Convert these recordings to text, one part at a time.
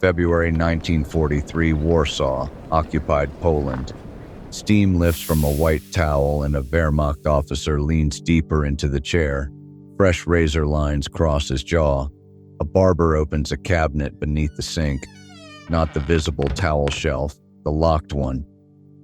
February 1943, Warsaw, occupied Poland. Steam lifts from a white towel and a Wehrmacht officer leans deeper into the chair. Fresh razor lines cross his jaw. A barber opens a cabinet beneath the sink. Not the visible towel shelf, the locked one.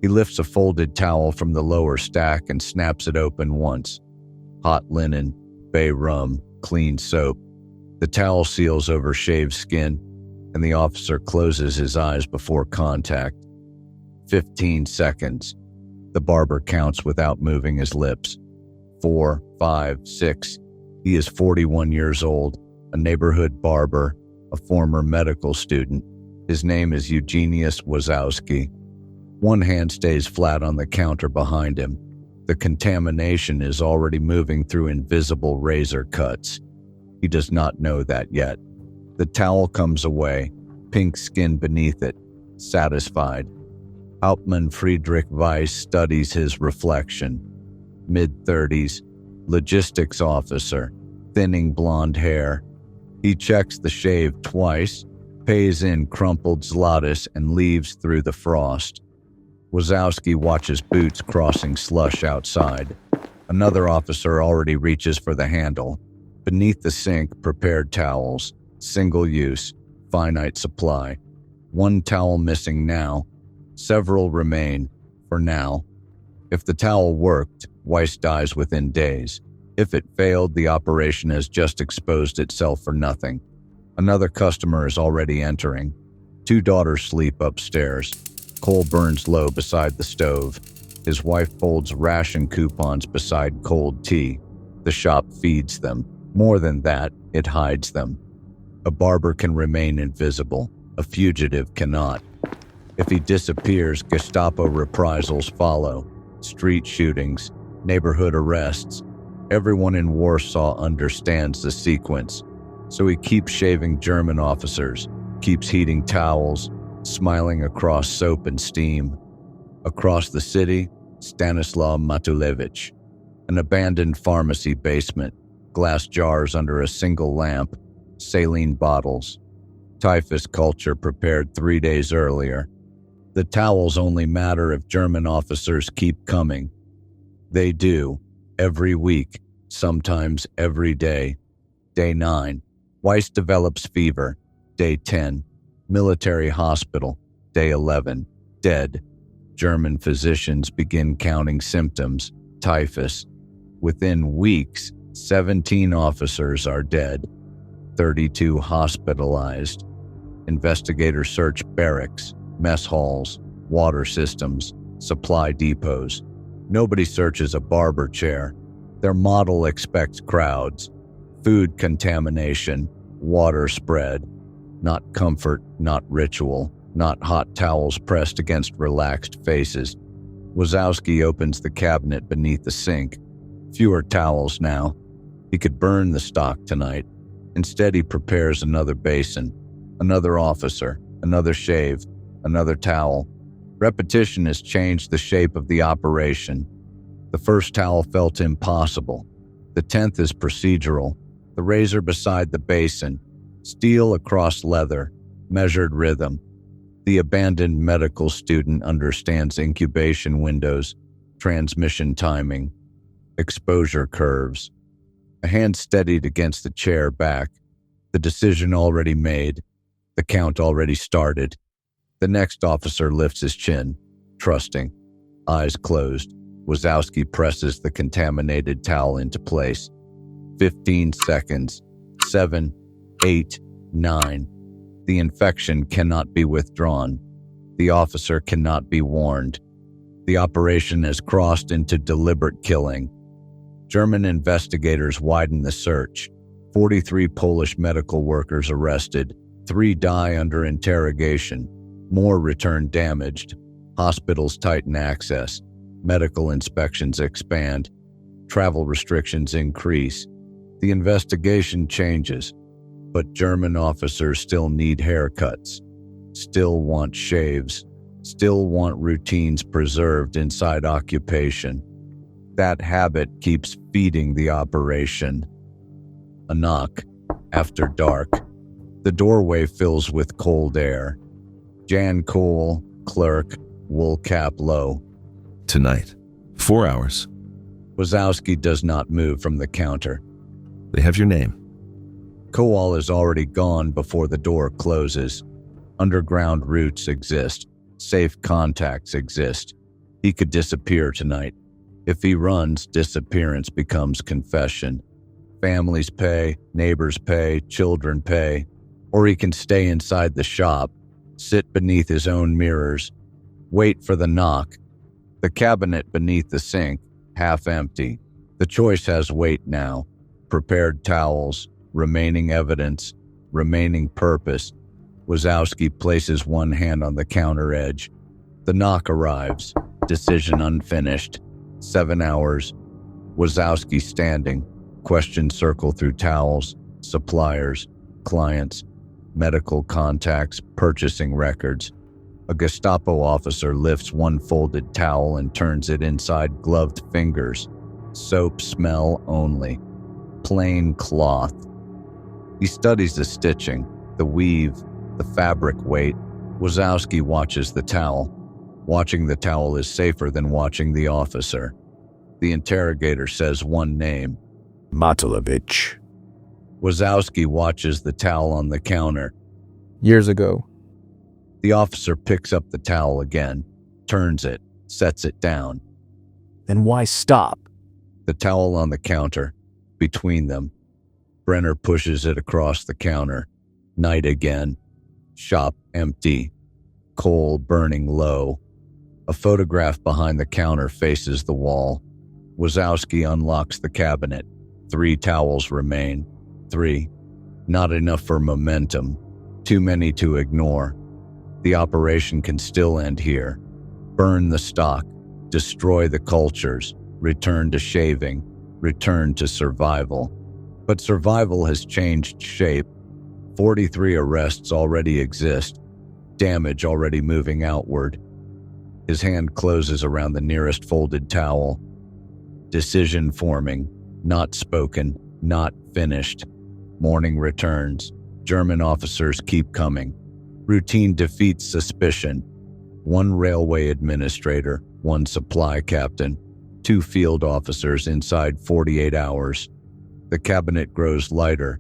He lifts a folded towel from the lower stack and snaps it open once. Hot linen, bay rum, clean soap. The towel seals over shaved skin, and the officer closes his eyes before contact. 15 seconds. The barber counts without moving his lips. 4, 5, 6. He is 41 years old, a neighborhood barber, a former medical student. His name is Eugenius Wazowski. One hand stays flat on the counter behind him. The contamination is already moving through invisible razor cuts. He does not know that yet. The towel comes away, pink skin beneath it, satisfied. Hauptmann Friedrich Weiss studies his reflection. Mid-30s, logistics officer, thinning blonde hair. He checks the shave twice, pays in crumpled zlotys, and leaves through the frost. Wazowski watches boots crossing slush outside. Another officer already reaches for the handle. Beneath the sink, prepared towels. Single use, finite supply. One towel missing now. Several remain, for now. If the towel worked, Weiss dies within days. If it failed, the operation has just exposed itself for nothing. Another customer is already entering. 2 daughters sleep upstairs. Coal burns low beside the stove. His wife folds ration coupons beside cold tea. The shop feeds them. More than that, it hides them. A barber can remain invisible. A fugitive cannot. If he disappears, Gestapo reprisals follow. Street shootings, neighborhood arrests. Everyone in Warsaw understands the sequence. So he keeps shaving German officers, keeps heating towels, smiling across soap and steam. Across the city, Stanislaw Matulewicz. An abandoned pharmacy basement, glass jars under a single lamp, saline bottles. Typhus culture prepared 3 days earlier. The towels only matter if German officers keep coming. They do, every week, sometimes every day. Day 9, Weiss develops fever. Day 10, military hospital. Day 11, dead. German physicians begin counting symptoms. Typhus. Within weeks, 17 officers are dead. 32 hospitalized. Investigators search barracks, mess halls, water systems, supply depots. Nobody searches a barber chair. Their model expects crowds. Food contamination, water spread. Not comfort, not ritual, not hot towels pressed against relaxed faces. Wazowski opens the cabinet beneath the sink. Fewer towels now. He could burn the stock tonight. Instead, he prepares another basin, another officer, another shave, another towel. Repetition has changed the shape of the operation. The first towel felt impossible. The 10th is procedural. The razor beside the basin. Steel across leather. Measured rhythm. The abandoned medical student understands incubation windows, transmission timing, exposure curves. A hand steadied against the chair back. The decision already made. The count already started. The next officer lifts his chin, trusting. Eyes closed. Wazowski presses the contaminated towel into place. 15 seconds. 7, 8, 9. The infection cannot be withdrawn. The officer cannot be warned. The operation has crossed into deliberate killing. German investigators widen the search. 43 Polish medical workers arrested. 3 die under interrogation. More return damaged. Hospitals tighten access. Medical inspections expand. Travel restrictions increase. The investigation changes. But German officers still need haircuts. Still want shaves. Still want routines preserved inside occupation. That habit keeps feeding the operation. A knock. After dark. The doorway fills with cold air. Jan Cole, clerk, wool cap low. Tonight. 4 hours. Wazowski does not move from the counter. They have your name. Kowal is already gone before the door closes. Underground routes exist. Safe contacts exist. He could disappear tonight. If he runs, disappearance becomes confession. Families pay, neighbors pay, children pay. Or he can stay inside the shop, sit beneath his own mirrors, wait for the knock. The cabinet beneath the sink, half empty. The choice has weight now. Prepared towels, remaining evidence, remaining purpose. Wazowski places one hand on the counter edge. The knock arrives. Decision unfinished. 7 hours. Wazowski standing. Questions circle through towels, suppliers, clients, medical contacts, purchasing records. A Gestapo officer lifts one folded towel and turns it inside gloved fingers. Soap smell only. Plain cloth. He studies the stitching, the weave, the fabric weight. Wazowski watches the towel. Watching the towel is safer than watching the officer. The interrogator says one name. Matulovich. Wazowski watches the towel on the counter. Years ago. The officer picks up the towel again, turns it, sets it down. Then why stop? The towel on the counter, between them. Brenner pushes it across the counter. Night again. Shop empty. Coal burning low. A photograph behind the counter faces the wall. Wazowski unlocks the cabinet. 3 towels remain. 3. Not enough for momentum. Too many to ignore. The operation can still end here. Burn the stock. Destroy the cultures. Return to shaving. Return to survival. But survival has changed shape. 43 arrests already exist. Damage already moving outward. His hand closes around the nearest folded towel. Decision forming. Not spoken. Not finished. Morning returns. German officers keep coming. Routine defeats suspicion. 1 railway administrator, 1 supply captain, 2 field officers inside 48 hours. The cabinet grows lighter.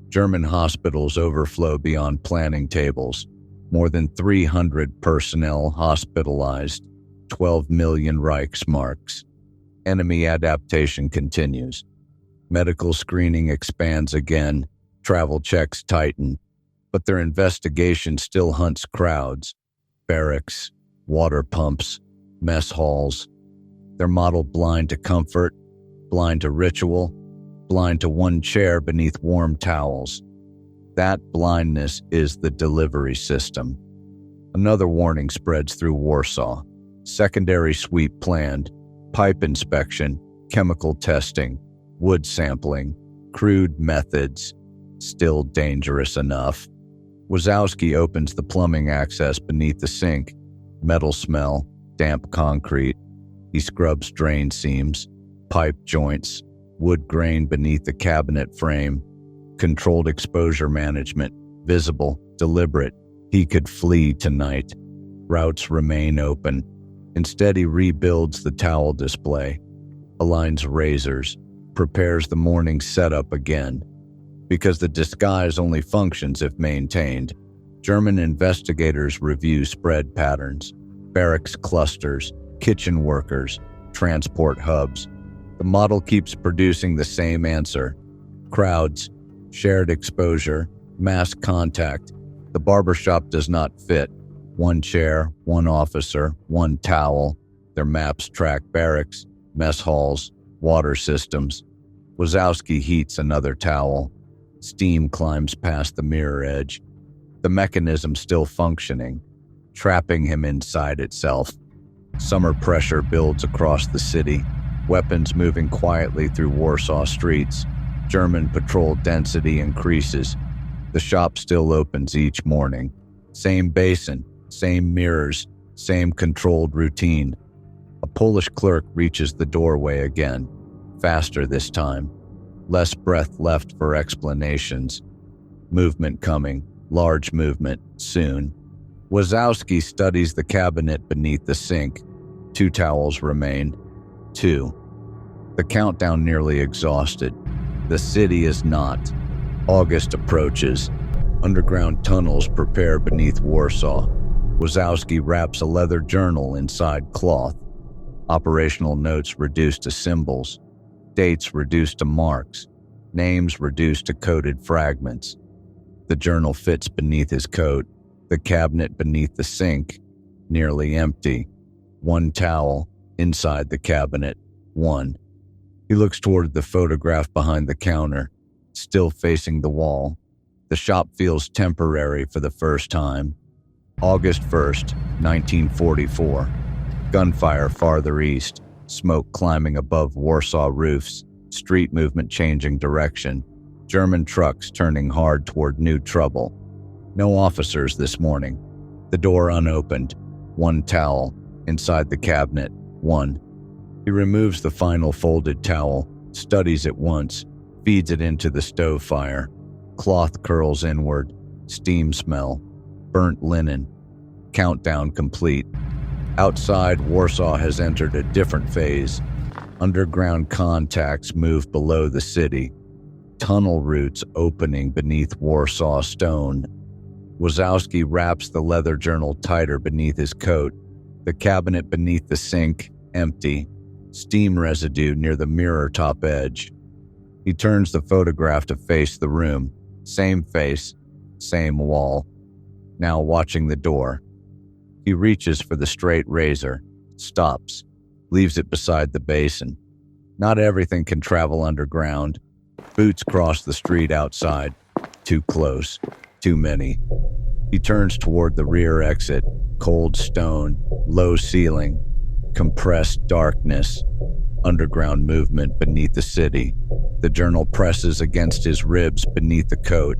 German hospitals overflow beyond planning tables. More than 300 personnel hospitalized. 12 million Reichsmarks. Enemy adaptation continues. Medical screening expands again. Travel checks tighten. But their investigation still hunts crowds. Barracks, water pumps, mess halls. They're modeled blind to comfort, blind to ritual, blind to one chair beneath warm towels. That blindness is the delivery system. Another warning spreads through Warsaw. Secondary sweep planned, pipe inspection, chemical testing, wood sampling, crude methods, still dangerous enough. Wazowski opens the plumbing access beneath the sink. Metal smell, damp concrete. He scrubs drain seams, pipe joints, wood grain beneath the cabinet frame. Controlled exposure management, visible, deliberate. He could flee tonight. Routes remain open. Instead, he rebuilds the towel display, aligns razors, prepares the morning setup again. Because the disguise only functions if maintained. German investigators review spread patterns, barracks clusters, kitchen workers, transport hubs. The model keeps producing the same answer. Crowds, shared exposure, mass contact. The barbershop does not fit. 1 chair, 1 officer, 1 towel. Their maps track barracks, mess halls, water systems. Wazowski heats another towel. Steam climbs past the mirror edge. The mechanism still functioning, trapping him inside itself. Summer pressure builds across the city. Weapons moving quietly through Warsaw streets. German patrol density increases. The shop still opens each morning. Same basin, same mirrors, same controlled routine. A Polish clerk reaches the doorway again. Faster this time. Less breath left for explanations. Movement coming. Large movement, soon. Wazowski studies the cabinet beneath the sink. 2 towels remain. 2. The countdown nearly exhausted. The city is not. August approaches. Underground tunnels prepare beneath Warsaw. Wazowski wraps a leather journal inside cloth. Operational notes reduced to symbols. Dates reduced to marks. Names reduced to coded fragments. The journal fits beneath his coat. The cabinet beneath the sink, nearly empty. 1 towel inside the cabinet. 1. He looks toward the photograph behind the counter, still facing the wall. The shop feels temporary for the first time. August 1st, 1944. Gunfire farther east, smoke climbing above Warsaw roofs, street movement changing direction, German trucks turning hard toward new trouble. No officers this morning. The door unopened. 1 towel inside the cabinet. 1. He removes the final folded towel, studies it once, feeds it into the stove fire. Cloth curls inward, steam smell, burnt linen. Countdown complete. Outside, Warsaw has entered a different phase. Underground contacts move below the city. Tunnel routes opening beneath Warsaw stone. Wazowski wraps the leather journal tighter beneath his coat. The cabinet beneath the sink, empty. Steam residue near the mirror top edge. He turns the photograph to face the room. Same face, same wall. Now watching the door. He reaches for the straight razor, stops, leaves it beside the basin. Not everything can travel underground. Boots cross the street outside. Too close, too many. He turns toward the rear exit. Cold stone, low ceiling, compressed darkness. Underground movement beneath the city. The journal presses against his ribs beneath the coat.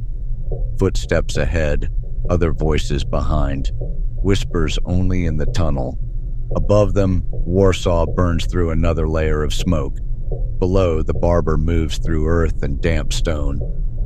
Footsteps ahead, other voices behind. Whispers only in the tunnel. Above them, Warsaw burns through another layer of smoke. Below, the barber moves through earth and damp stone.